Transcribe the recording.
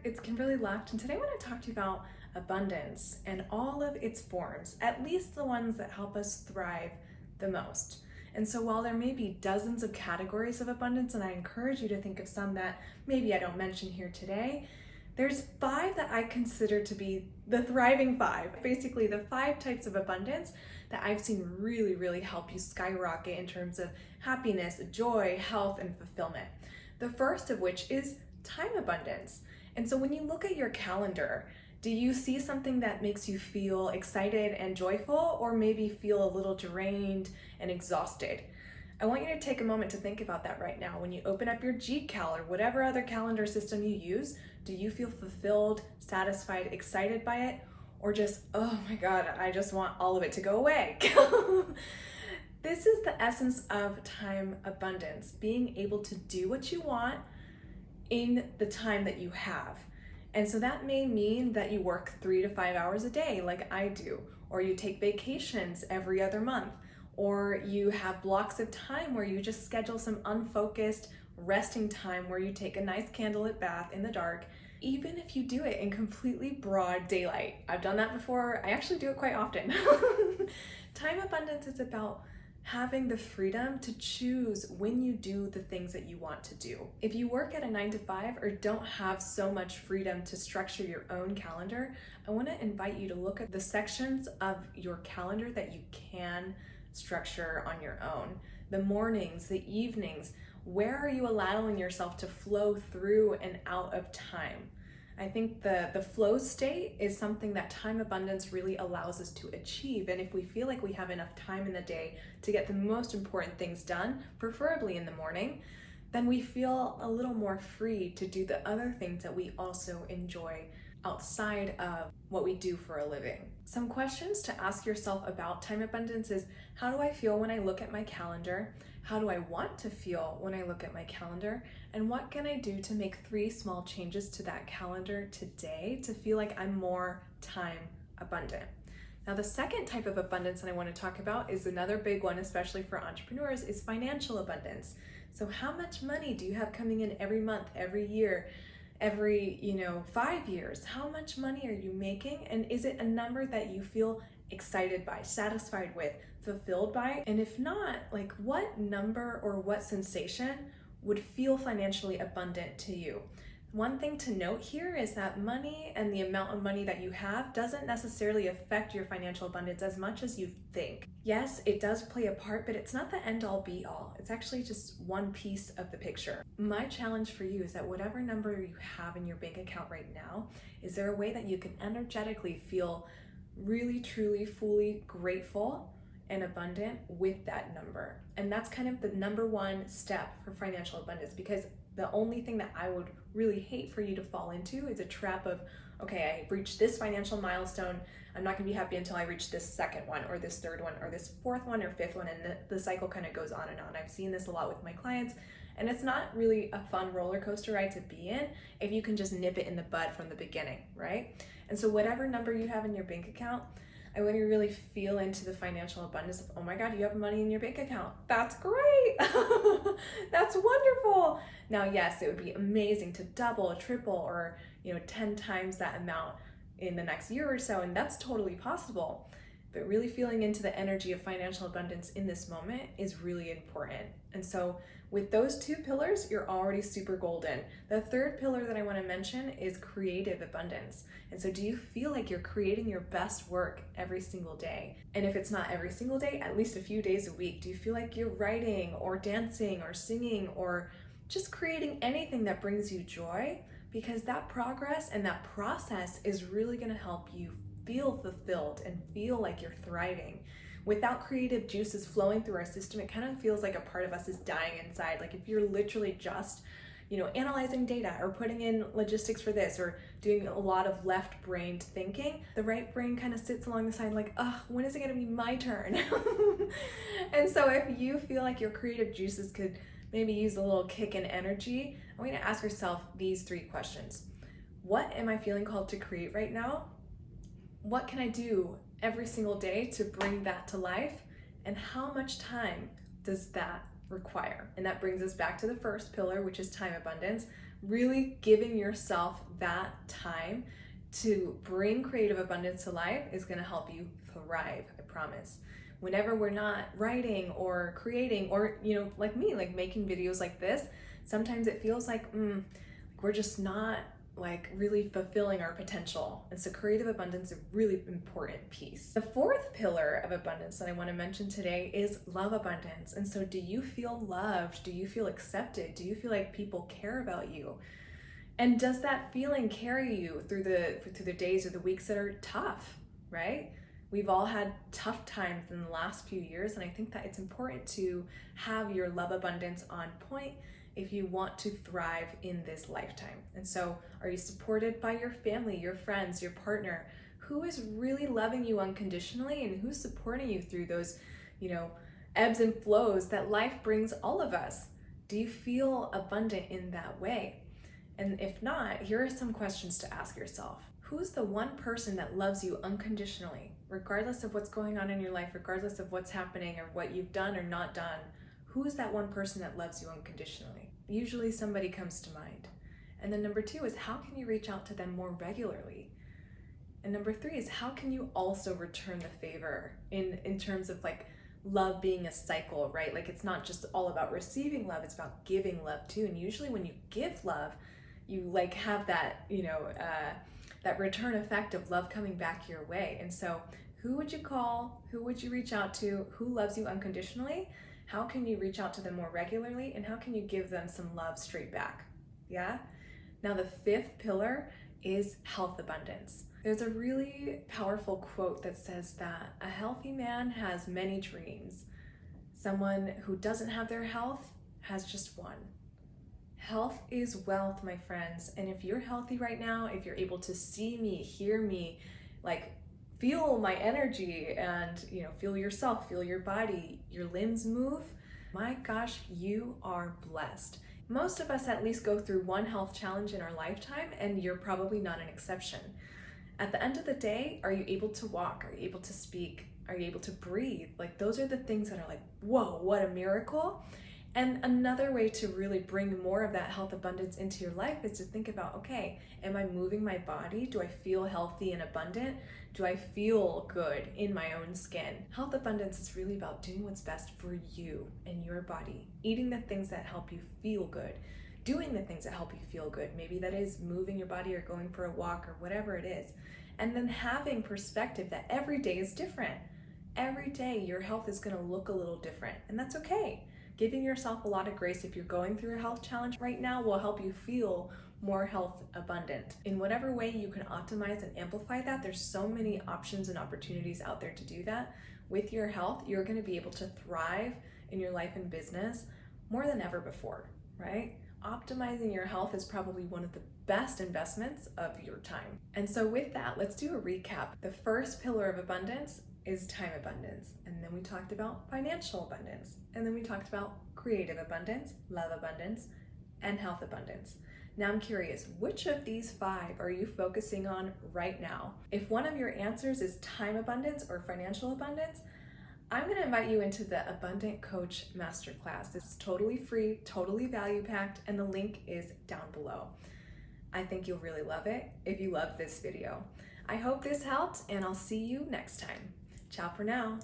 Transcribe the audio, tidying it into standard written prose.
it's Kimberly Lucht, and today I want to talk to you about abundance and all of its forms, at least the ones that help us thrive the most. And so while there may be dozens of categories of abundance, and I encourage you to think of some that maybe I don't mention here today, there's 5 that I consider to be the thriving 5, basically the 5 types of abundance that I've seen really help you skyrocket in terms of happiness, joy, health, and fulfillment. The first of which is time abundance. And so when you look at your calendar, do you see something that makes you feel excited and joyful, or maybe feel a little drained and exhausted? I want you to take a moment to think about that right now. When you open up your G-Cal or whatever other calendar system you use, do you feel fulfilled, satisfied, excited by it? Or just, oh my God, I just want all of it to go away. This is the essence of time abundance, being able to do what you want in the time that you have. And so that may mean that you work 3 to 5 hours a day like I do, or you take vacations every other month, or you have blocks of time where you just schedule some unfocused resting time where you take a nice candlelit bath in the dark, even if you do it in completely broad daylight. I've done that before. I actually do it quite often. Time abundance is about having the freedom to choose when you do the things that you want to do. If you work at a 9 to 5 or don't have so much freedom to structure your own calendar, I want to invite you to look at the sections of your calendar that you can structure on your own. The mornings, the evenings, where are you allowing yourself to flow through and out of time? I think the flow state is something that time abundance really allows us to achieve. And if we feel like we have enough time in the day to get the most important things done, preferably in the morning, then we feel a little more free to do the other things that we also enjoy outside of what we do for a living. Some questions to ask yourself about time abundance is, how do I feel when I look at my calendar? How do I want to feel when I look at my calendar? And what can I do to make 3 small changes to that calendar today to feel like I'm more time abundant? Now, the second type of abundance that I want to talk about is another big one, especially for entrepreneurs, is financial abundance. So how much money do you have coming in every month, every year, every 5 years? How much money are you making? And is it a number that you feel excited by, satisfied with, fulfilled by? And if not, like, what number or what sensation would feel financially abundant to you? One thing to note here is that money and the amount of money that you have doesn't necessarily affect your financial abundance as much as you think. Yes, it does play a part, but it's not the end all be all. It's actually just one piece of the picture. My challenge for you is that whatever number you have in your bank account right now, is there a way that you can energetically feel really, truly, fully grateful and abundant with that number? And that's kind of the number one step for financial abundance, because the only thing that I would really hate for you to fall into is a trap of, okay, I reached this financial milestone, I'm not gonna be happy until I reach this second one or this third one or this fourth one or fifth one, and the cycle kind of goes on and on. I've seen this a lot with my clients, and it's not really a fun roller coaster ride to be in if you can just nip it in the bud from the beginning, right? And so whatever number you have in your bank account, I want you to really feel into the financial abundance of, oh my God, you have money in your bank account. That's great. That's wonderful. Now, yes, it would be amazing to double, triple, or 10 times that amount in the next year or so, and that's totally possible. But really feeling into the energy of financial abundance in this moment is really important. And so with those 2 pillars, you're already super golden. The third pillar that I want to mention is creative abundance. And so do you feel like you're creating your best work every single day? And if it's not every single day, at least a few days a week, do you feel like you're writing or dancing or singing or just creating anything that brings you joy? Because that progress and that process is really going to help you feel fulfilled and feel like you're thriving. Without creative juices flowing through our system, it kind of feels like a part of us is dying inside. Like if you're literally just, analyzing data or putting in logistics for this or doing a lot of left-brained thinking, the right brain kind of sits along the side like, when is it going to be my turn? And so if you feel like your creative juices could maybe use a little kick in energy, I want you to ask yourself these 3 questions. What am I feeling called to create right now? What can I do every single day to bring that to life? And how much time does that require? And that brings us back to the first pillar, which is time abundance, Really giving yourself that time to bring creative abundance to life is going to help you thrive, I promise. Whenever we're not writing or creating, or like me, like making videos like this, sometimes it feels like we're just not like really fulfilling our potential. And so creative abundance is a really important piece. The fourth pillar of abundance that I want to mention today is love abundance. And so do you feel loved? Do you feel accepted? Do you feel like people care about you? And does that feeling carry you through the days or the weeks that are tough, right? We've all had tough times in the last few years, and I think that it's important to have your love abundance on point if you want to thrive in this lifetime. And so, are you supported by your family, your friends, your partner? Who is really loving you unconditionally, and who's supporting you through those, ebbs and flows that life brings all of us? Do you feel abundant in that way? And if not, here are some questions to ask yourself. Who's the one person that loves you unconditionally, regardless of what's going on in your life, regardless of what's happening or what you've done or not done? Who's that one person that loves you unconditionally? Usually somebody comes to mind. And then number 2 is, how can you reach out to them more regularly? And number 3 is, how can you also return the favor in terms of like love being a cycle, right? Like it's not just all about receiving love, it's about giving love too. And usually when you give love, you like have that, that return effect of love coming back your way. And so who would you call? Who would you reach out to? Who loves you unconditionally? How can you reach out to them more regularly? And how can you give them some love straight back? Yeah? Now the 5th pillar is health abundance. There's a really powerful quote that says that a healthy man has many dreams. Someone who doesn't have their health has just one. Health is wealth, my friends. And if you're healthy right now, if you're able to see me, hear me, like feel my energy and, feel yourself, feel your body, your limbs move, my gosh, you are blessed. Most of us at least go through one health challenge in our lifetime, and you're probably not an exception. At the end of the day, are you able to walk? Are you able to speak? Are you able to breathe? Like those are the things that are like, whoa, what a miracle. And another way to really bring more of that health abundance into your life is to think about, okay, am I moving my body? Do I feel healthy and abundant? Do I feel good in my own skin? Health abundance is really about doing what's best for you and your body, eating the things that help you feel good, doing the things that help you feel good. Maybe that is moving your body or going for a walk or whatever it is. And then having perspective that every day is different. Every day your health is going to look a little different, and that's okay. Giving yourself a lot of grace if you're going through a health challenge right now will help you feel more health abundant. In whatever way you can optimize and amplify that, there's so many options and opportunities out there to do that. With your health, you're going to be able to thrive in your life and business more than ever before, right? Optimizing your health is probably one of the best investments of your time. And so with that, let's do a recap. The first pillar of abundance is time abundance. And then we talked about financial abundance. And then we talked about creative abundance, love abundance, and health abundance. Now I'm curious, which of these 5 are you focusing on right now? If one of your answers is time abundance or financial abundance, I'm going to invite you into the Abundant Coach Masterclass. It's totally free, totally value packed, and the link is down below. I think you'll really love it if you love this video. I hope this helped, and I'll see you next time. Ciao for now.